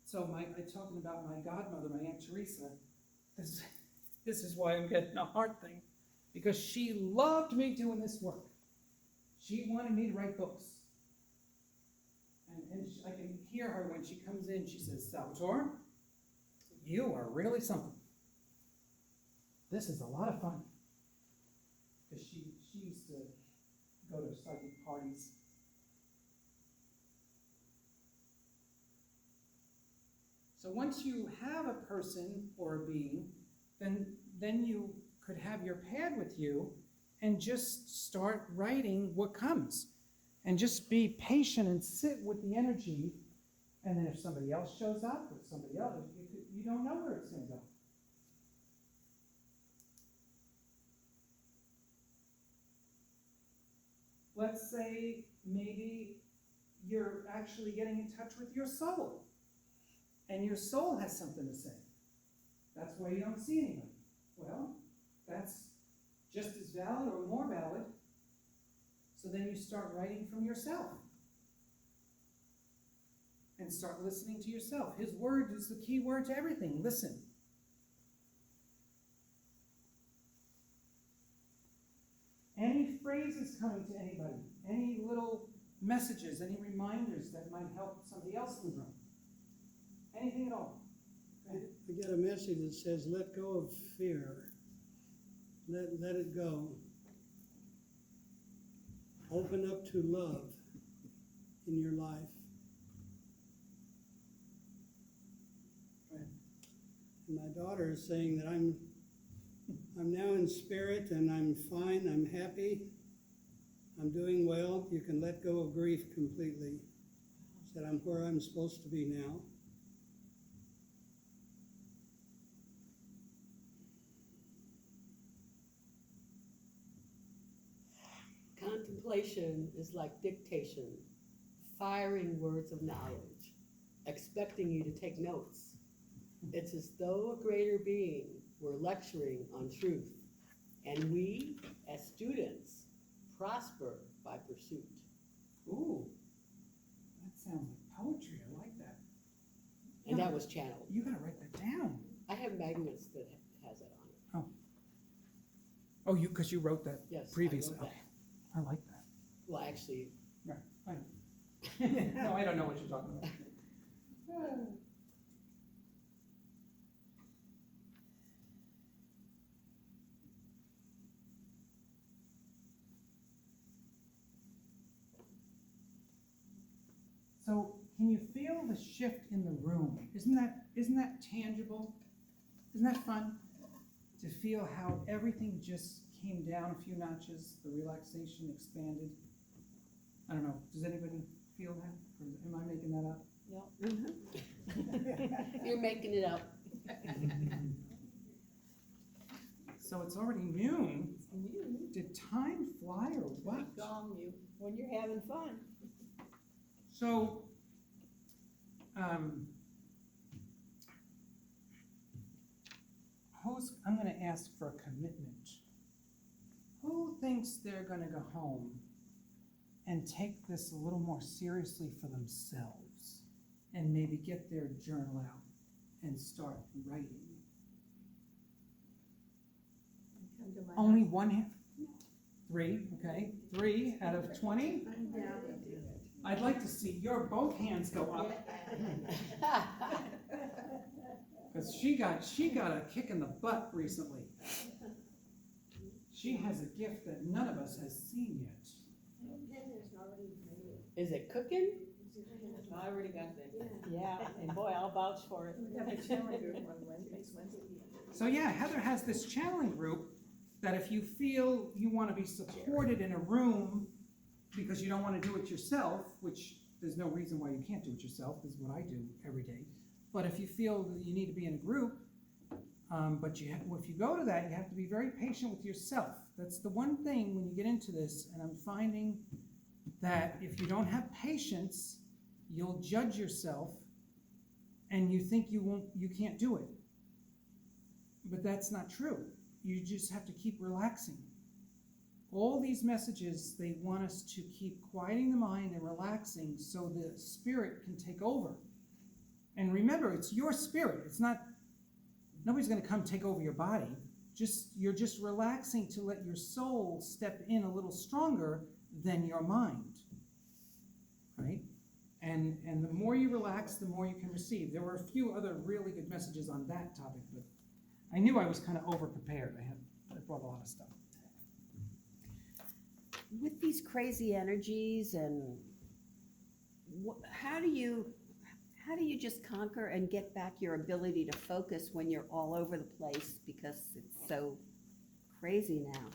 So talking about my godmother, my Aunt Teresa, this is why I'm getting a heart thing, because she loved me doing this work. She wanted me to write books. And I can hear her when she comes in, she says, Salvatore, you are really something. This is a lot of fun. Because she used to go to psychic parties. So once you have a person or a being, then you could have your pad with you and just start writing what comes. And just be patient and sit with the energy. And then if somebody else shows up with somebody else, you don't know where it's going to go. Let's say maybe you're actually getting in touch with your soul. And your soul has something to say. That's why you don't see anybody. Well, that's just as valid or more valid. So then you start writing from yourself. And start listening to yourself. His word is the key word to everything. Listen. Any phrases coming to anybody, any little messages, any reminders that might help somebody else in the room. Anything at all. I get a message that says, let go of fear. Let it go. Open up to love in your life. And my daughter is saying that I'm now in spirit and I'm fine, I'm happy, I'm doing well. You can let go of grief completely. Said I'm where I'm supposed to be now. Contemplation is like dictation, firing words of knowledge, expecting you to take notes. It's as though a greater being were lecturing on truth, and we, as students, prosper by pursuit. Ooh, that sounds like poetry. I like that. And that was channeled. You gotta write that down. I have magnets that has that on it. Oh, because you wrote that Yes, previously. I wrote that. Okay. I like that. Well, actually, Right. Fine. No, I don't know what you're talking about. So, can you feel the shift in the room? Isn't that tangible? Isn't that fun? To feel how everything just came down a few notches, the relaxation expanded. I don't know, does anybody feel that? Or am I making that up? no. You're making it up. So it's already noon. Did time fly or what? We gong you when you're having fun. So, I'm gonna ask for a commitment. Who thinks they're gonna go home and take this a little more seriously for themselves and maybe get their journal out and start writing? Only one hand? 3, okay. 3 out of 20? I'd like to see your both hands go up. Because she got a kick in the butt recently. She has a gift that none of us has seen yet. Is it cooking? I already got that. Yeah, and boy, I'll vouch for it. We have a channeling group on Wednesday. So yeah, Heather has this channeling group that if you feel you want to be supported in a room because you don't want to do it yourself, which there's no reason why you can't do it yourself, this is what I do every day. But if you feel that you need to be in a group, but if you go to that, you have to be very patient with yourself. That's the one thing when you get into this, and I'm finding that if you don't have patience, you'll judge yourself and you think you can't do it. But that's not true. You just have to keep relaxing. All these messages, they want us to keep quieting the mind and relaxing so the spirit can take over. And remember, it's your spirit. It's not, nobody's gonna come take over your body. You're just relaxing to let your soul step in a little stronger than your mind, right? And the more you relax, the more you can receive. There were a few other really good messages on that topic, but I knew I was kind of over-prepared. I brought a lot of stuff. With these crazy energies and how do you just conquer and get back your ability to focus when you're all over the place because it's so crazy now?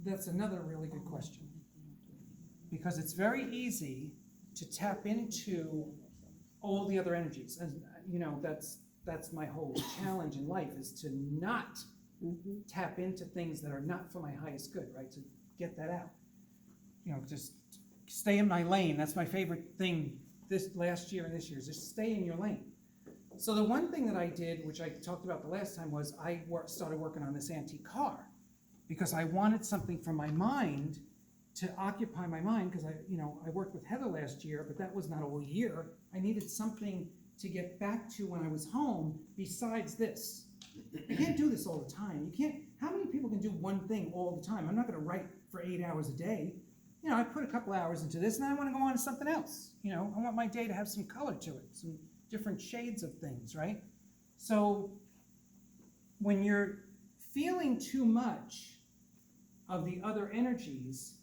That's another really good question. Because it's very easy to tap into all the other energies. And you know, that's my whole challenge in life, is to not tap into things that are not for my highest good, right? To get that out. You know, just stay in my lane. That's my favorite thing this last year and this year, is just stay in your lane. So the one thing that I did, which I talked about the last time, was I started working on this antique car because I wanted something from my mind to occupy my mind, because I worked with Heather last year, but that was not all year. I needed something to get back to when I was home besides this. You can't do this all the time. How many people can do one thing all the time? I'm not gonna write for 8 hours a day. You know, I put a couple hours into this and then I wanna go on to something else. You know, I want my day to have some color to it, some different shades of things, right? So when you're feeling too much of the other energies,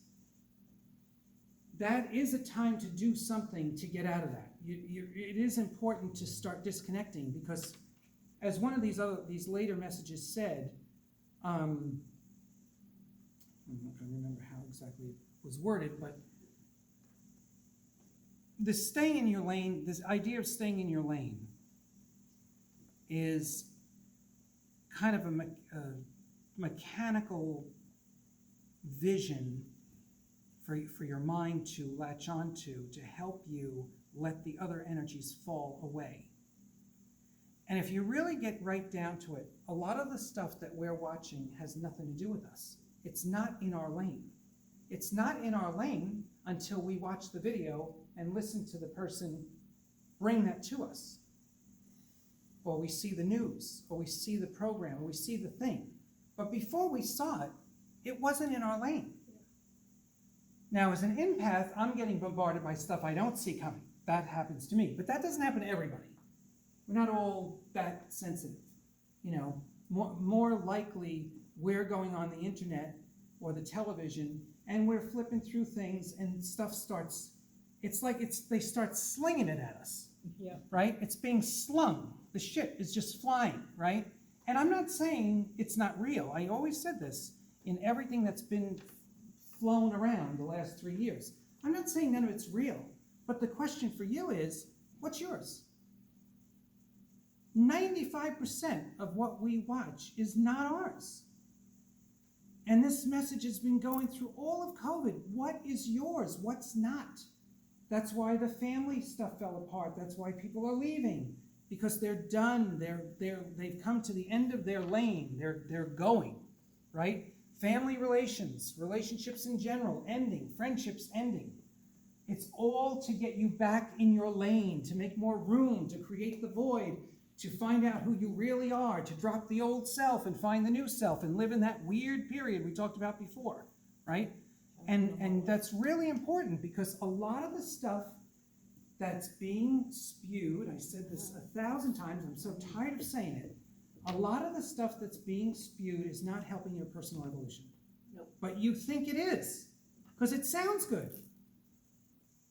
that is a time to do something to get out of that. It is important to start disconnecting, because as one of these later messages said, I'm not going to remember how exactly it was worded, but this staying in your lane, this idea of staying in your lane, is kind of a mechanical vision for your mind to latch onto, to help you let the other energies fall away. And if you really get right down to it, a lot of the stuff that we're watching has nothing to do with us. It's not in our lane. It's not in our lane until we watch the video and listen to the person bring that to us. Or we see the news, or we see the program, or we see the thing. But before we saw it, it wasn't in our lane. Now, as an empath, I'm getting bombarded by stuff I don't see coming. That happens to me, but that doesn't happen to everybody. We're not all that sensitive. You know, more likely we're going on the internet or the television and we're flipping through things and stuff starts, they start slinging it at us, right? It's being slung. The shit is just flying, right? And I'm not saying it's not real. I always said this in everything that's been flown around the last 3 years. I'm not saying none of it's real, but the question for you is, what's yours? 95% of what we watch is not ours. And this message has been going through all of COVID. What is yours? What's not? That's why the family stuff fell apart. That's why people are leaving, because they're done. They've come to the end of their lane. They're going, right? Family relationships in general, ending, friendships ending. It's all to get you back in your lane, to make more room, to create the void, to find out who you really are, to drop the old self and find the new self and live in that weird period we talked about before, right? And that's really important, because a lot of the stuff that's being spewed, I said this 1,000 times, I'm so tired of saying it, a lot of the stuff that's being spewed is not helping your personal evolution. Nope. But you think it is, because it sounds good.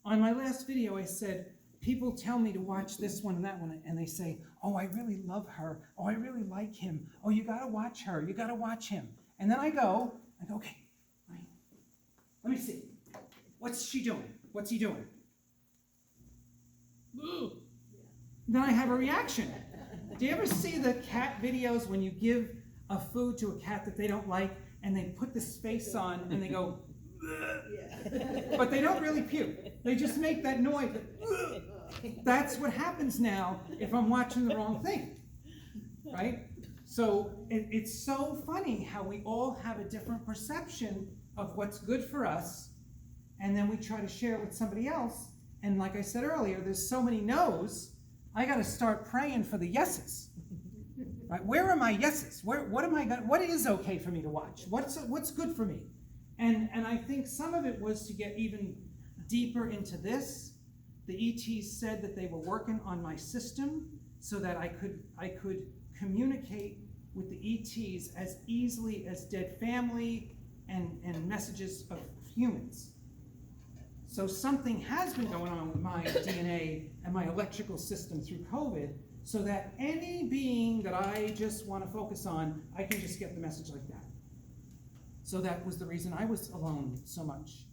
On my last video, I said, people tell me to watch this one and that one, and they say, oh, I really love her. Oh, I really like him. Oh, you gotta watch her. You gotta watch him. And then I go, okay, right, let me see. What's she doing? What's he doing? Ooh. Then I have a reaction. Do you ever see the cat videos when you give a food to a cat that they don't like, and they put this face on and they go, but they don't really puke. They just make that noise. That's what happens now if I'm watching the wrong thing, right? So it's so funny how we all have a different perception of what's good for us, and then we try to share it with somebody else, And like I said earlier, there's so many no's, I gotta start praying for the yeses. Right? Where are my yeses? What is okay for me to watch? What's good for me? And I think some of it was to get even deeper into this. The ETs said that they were working on my system so that I could communicate with the ETs as easily as dead family and messages of humans. So something has been going on with my DNA and my electrical system through COVID, so that any being that I just want to focus on, I can just get the message like that. So that was the reason I was alone so much.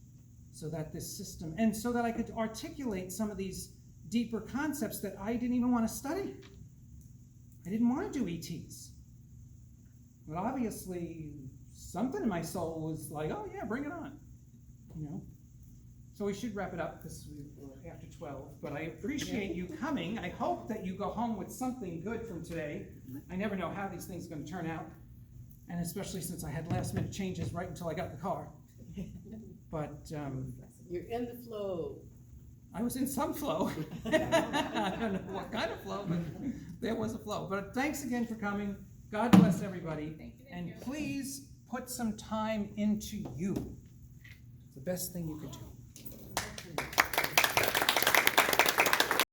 So that this system, and so that I could articulate some of these deeper concepts that I didn't even want to study. I didn't want to do ETs. But obviously, something in my soul was like, oh yeah, bring it on, you know? So we should wrap it up because we're after 12, but I appreciate you coming. I hope that you go home with something good from today. I never know how these things are going to turn out, and especially since I had last minute changes right until I got the car. But You're in the flow. I was in some flow. I don't know what kind of flow, but there was a flow. But thanks again for coming. God bless everybody. And please put some time into you. It's the best thing you could do.